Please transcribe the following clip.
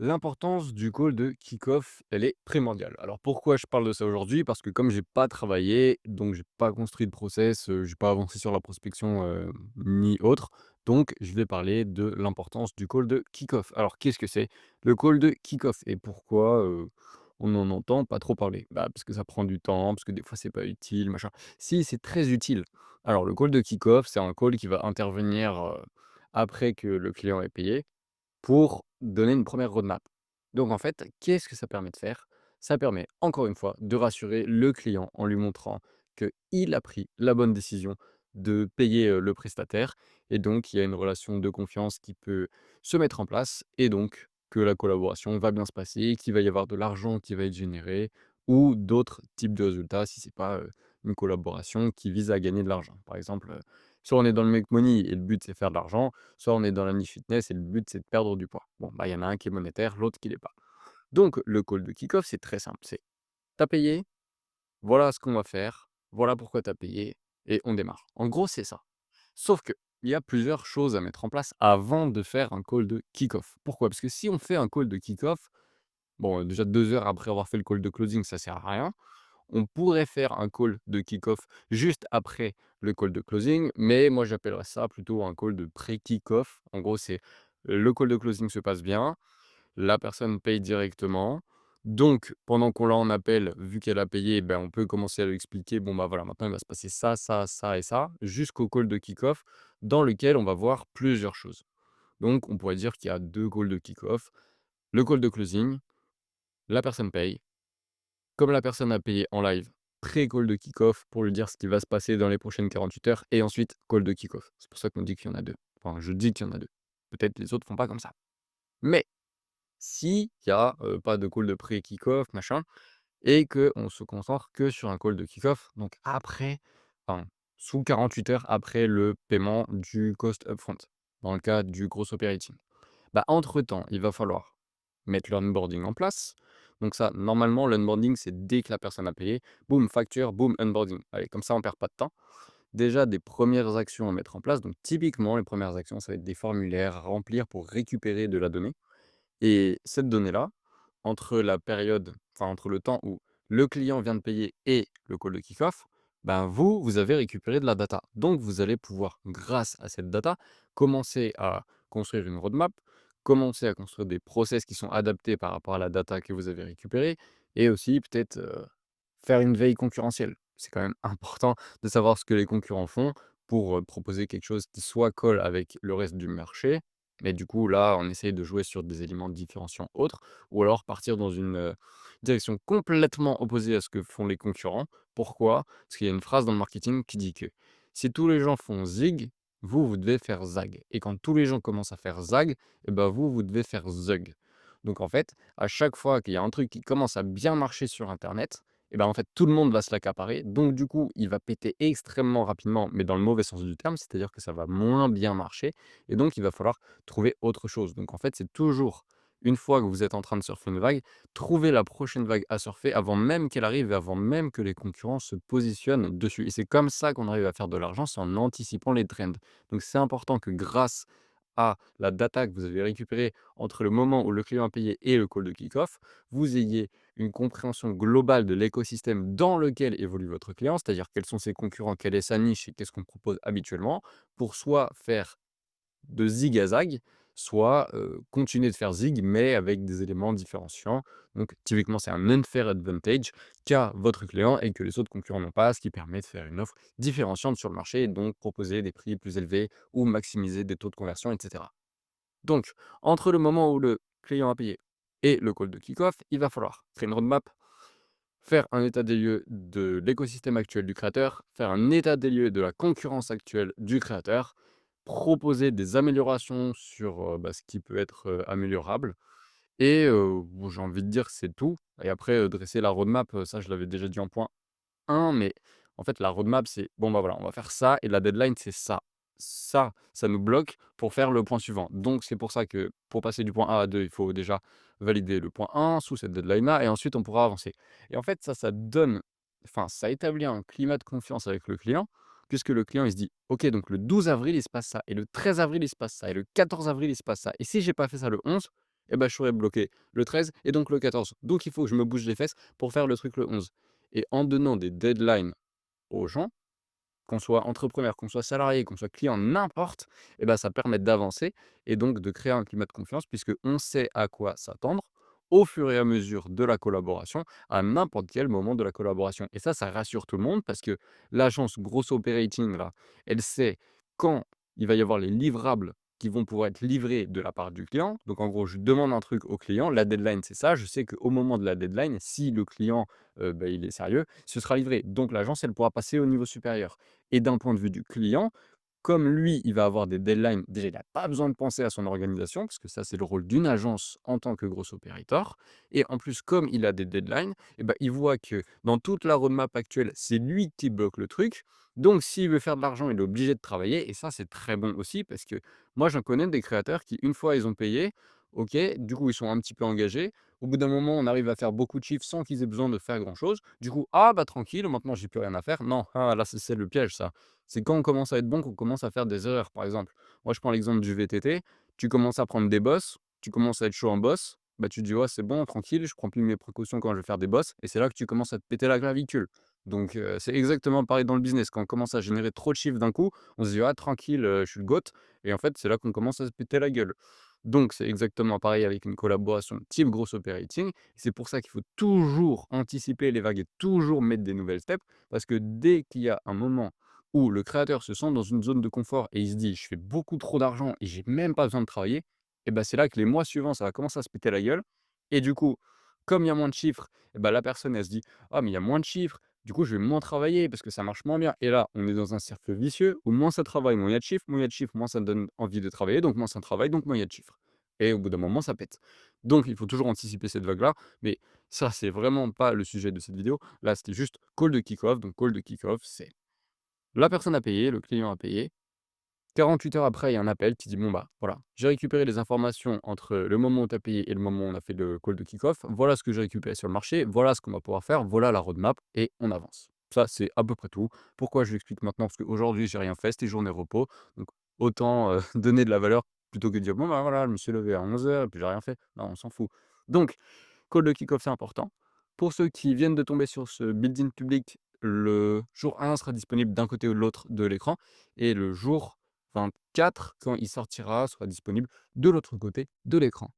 L'importance du call de kick-off, elle est primordiale. Alors pourquoi je parle de ça aujourd'hui? Parce que comme j'ai pas travaillé, donc j'ai pas construit de process, j'ai pas avancé sur la prospection, ni autre, donc je vais parler de l'importance du call de kick-off. Alors qu'est-ce que c'est le call de kick-off et pourquoi, on n'en entend pas trop parler? Bah, parce que ça prend du temps, parce que des fois c'est pas utile, machin. Si, c'est très utile. Alors le call de kick-off, c'est un call qui va intervenir, après que le client ait payé pour donner une première roadmap. Donc en fait, qu'est-ce que ça permet de faire? Ça permet, encore une fois, de rassurer le client en lui montrant qu'il a pris la bonne décision de payer, le prestataire et donc il y a une relation de confiance qui peut se mettre en place et donc que la collaboration va bien se passer, qu'il va y avoir de l'argent qui va être généré ou d'autres types de résultats si c'est pas, une collaboration qui vise à gagner de l'argent. Par exemple, soit on est dans le make money et le but c'est faire de l'argent, soit on est dans la niche fitness et le but, c'est de perdre du poids. Bon, bah, il y en a un qui est monétaire, l'autre qui l'est pas. Donc, le call de kick-off, c'est très simple. C'est: «Tu payé, voilà ce qu'on va faire, voilà pourquoi tu as payé et on démarre». En gros, c'est ça. Sauf que il y a plusieurs choses à mettre en place avant de faire un call de kick-off. Pourquoi? Parce que si on fait un call de kick-off, bon, déjà 2 heures après avoir fait le call de closing, ça sert à rien. On pourrait faire un call de kick-off juste après le call de closing, mais moi j'appellerais ça plutôt un call de pré-kick-off. En gros, c'est le call de closing se passe bien, la personne paye directement. Donc, pendant qu'on l'a en appel, vu qu'elle a payé, ben, on peut commencer à lui expliquer, bon, bah voilà, maintenant il va se passer ça, ça, ça et ça, jusqu'au call de kick-off, dans lequel on va voir plusieurs choses. Donc, on pourrait dire qu'il y a deux calls de kick-off. Le call de closing, la personne paye, comme la personne a payé en live, pré-call de kick-off pour lui dire ce qui va se passer dans les prochaines 48 heures et ensuite call de kick-off. C'est pour ça qu'on dit qu'il y en a 2. Enfin, je dis qu'il y en a 2. Peut-être les autres font pas comme ça. Mais s'il y a, pas de call de pré-kick-off, machin et qu'on se concentre que sur un call de kick-off, donc après, enfin, sous 48 heures après le paiement du cost upfront, dans le cas du gros operating. Bah, entre-temps, il va falloir mettre l'onboarding en place. Donc ça, normalement, l'onboarding, c'est dès que la personne a payé, boum, facture, boum, onboarding. Allez, comme ça, on perd pas de temps. Déjà, des premières actions à mettre en place. Donc typiquement, les premières actions, ça va être des formulaires à remplir pour récupérer de la donnée. Et cette donnée-là, entre la période, enfin entre le temps où le client vient de payer et le call de kick-off, ben vous avez récupéré de la data. Donc vous allez pouvoir, grâce à cette data, commencer à construire une roadmap, commencer à construire des process qui sont adaptés par rapport à la data que vous avez récupérée et aussi peut-être faire une veille concurrentielle. C'est quand même important de savoir ce que les concurrents font pour proposer quelque chose qui soit colle avec le reste du marché. Mais du coup, là, on essaye de jouer sur des éléments différenciants autres, ou alors partir dans une direction complètement opposée à ce que font les concurrents. Pourquoi? Parce qu'il y a une phrase dans le marketing qui dit que si tous les gens font zig, vous devez faire zag. Et quand tous les gens commencent à faire zag, et ben vous devez faire zug. Donc en fait, à chaque fois qu'il y a un truc qui commence à bien marcher sur Internet, et ben en fait, tout le monde va se l'accaparer. Donc du coup, il va péter extrêmement rapidement, mais dans le mauvais sens du terme, c'est-à-dire que ça va moins bien marcher. Et donc, il va falloir trouver autre chose. Donc en fait, c'est toujours, une fois que vous êtes en train de surfer une vague, trouver la prochaine vague à surfer avant même qu'elle arrive et avant même que les concurrents se positionnent dessus. Et c'est comme ça qu'on arrive à faire de l'argent, c'est en anticipant les trends. Donc c'est important que grâce à la data que vous avez récupérée entre le moment où le client a payé et le call de kick-off, vous ayez une compréhension globale de l'écosystème dans lequel évolue votre client, c'est-à-dire quels sont ses concurrents, quelle est sa niche et qu'est-ce qu'on propose habituellement, pour soit faire de zig à zag, soit continuer de faire zig, mais avec des éléments différenciants. Donc typiquement, c'est un unfair advantage qu'a votre client et que les autres concurrents n'ont pas, ce qui permet de faire une offre différenciante sur le marché et donc proposer des prix plus élevés ou maximiser des taux de conversion, et cetera. Donc, entre le moment où le client a payé et le call de kick-off, il va falloir créer une roadmap, faire un état des lieux de l'écosystème actuel du créateur, faire un état des lieux de la concurrence actuelle du créateur, proposer des améliorations sur ce qui peut être améliorable. Et bon, j'ai envie de dire c'est tout. Et après, dresser la roadmap, ça je l'avais déjà dit en point 1, mais en fait, la roadmap, c'est bon, bah voilà, on va faire ça et la deadline, c'est ça. Ça nous bloque pour faire le point suivant. Donc, c'est pour ça que pour passer du point A à 2, il faut déjà valider le point 1 sous cette deadline-là et ensuite on pourra avancer. Et en fait, ça donne, enfin, ça établit un climat de confiance avec le client, puisque le client, il se dit: «OK, donc le 12 avril, il se passe ça et le 13 avril, il se passe ça et le 14 avril, il se passe ça et si j'ai pas fait ça le 11, et bah, je serai bloqué le 13 et donc le 14. Donc il faut que je me bouge les fesses pour faire le truc le 11 et en donnant des deadlines aux gens, qu'on soit entrepreneur, qu'on soit salarié, qu'on soit client, n'importe, et ben ça permet d'avancer et donc de créer un climat de confiance puisqu'on sait à quoi s'attendre au fur et à mesure de la collaboration, à n'importe quel moment de la collaboration. Et ça rassure tout le monde parce que l'agence Gross Operating là, elle sait quand il va y avoir les livrables qui vont pouvoir être livrés de la part du client. Donc en gros, je demande un truc au client, la deadline c'est ça, je sais qu'au moment de la deadline, si le client, bah, il est sérieux, ce sera livré. Donc l'agence, elle pourra passer au niveau supérieur. Et d'un point de vue du client, comme lui, il va avoir des deadlines, déjà, il n'a pas besoin de penser à son organisation, parce que ça, c'est le rôle d'une agence en tant que gros opérateur. Et en plus, comme il a des deadlines, et ben, il voit que dans toute la roadmap actuelle, c'est lui qui bloque le truc. Donc, s'il veut faire de l'argent, il est obligé de travailler. Et ça, c'est très bon aussi, parce que moi, j'en connais des créateurs qui, une fois, ils ont payé, ok, du coup, ils sont un petit peu engagés. Au bout d'un moment, on arrive à faire beaucoup de chiffres sans qu'ils aient besoin de faire grand-chose. Du coup, ah bah tranquille, maintenant j'ai plus rien à faire. Non, ah, là c'est le piège ça. C'est quand on commence à être bon qu'on commence à faire des erreurs. Par exemple, moi je prends l'exemple du VTT, tu commences à prendre des bosses, tu commences à être chaud en boss, bah tu te dis ouais c'est bon, tranquille, je prends plus mes précautions quand je vais faire des bosses, et c'est là que tu commences à te péter la clavicule. Donc c'est exactement pareil dans le business. Quand on commence à générer trop de chiffres d'un coup, on se dit ah tranquille, je suis le GOAT, et en fait c'est là qu'on commence à se péter la gueule. Donc c'est exactement pareil avec une collaboration type gross operating. C'est pour ça qu'il faut toujours anticiper les vagues et toujours mettre des nouvelles steps, parce que dès qu'il y a un moment où le créateur se sent dans une zone de confort et il se dit: «Je fais beaucoup trop d'argent et j'ai même pas besoin de travailler», et ben c'est là que les mois suivants, ça va commencer à se péter la gueule et du coup, comme il y a moins de chiffres, et ben la personne, elle se dit: «Ah mais il y a moins de chiffres, du coup je vais moins travailler parce que ça marche moins bien», et là, on est dans un cercle vicieux où moins ça travaille, moins il y a de chiffres, moins il y a de chiffres, moins ça donne envie de travailler, donc moins ça travaille, donc moins il y a de chiffres et au bout d'un moment, ça pète. Donc il faut toujours anticiper cette vague-là, mais ça, c'est vraiment pas le sujet de cette vidéo. Là, c'était juste call de kick-off. Donc call de kick-off, c'est la personne a payé, le client a payé. 48 heures après, il y a un appel qui dit: «Bon, bah, voilà, j'ai récupéré les informations entre le moment où tu as payé et le moment où on a fait le call de kick-off. Voilà ce que j'ai récupéré sur le marché, voilà ce qu'on va pouvoir faire, voilà la roadmap et on avance». Ça, c'est à peu près tout. Pourquoi je l'explique maintenant? Parce qu'aujourd'hui, j'ai rien fait, c'était journée repos, donc autant, donner de la valeur plutôt que de dire: «Bon, bah, voilà, je me suis levé à 11 heures et puis j'ai rien fait». Non, on s'en fout. Donc call de kick-off, c'est important. Pour ceux qui viennent de tomber sur ce build-in public, le jour 1 sera disponible d'un côté ou de l'autre de l'écran et le jour 24, quand il sortira, sera disponible de l'autre côté de l'écran.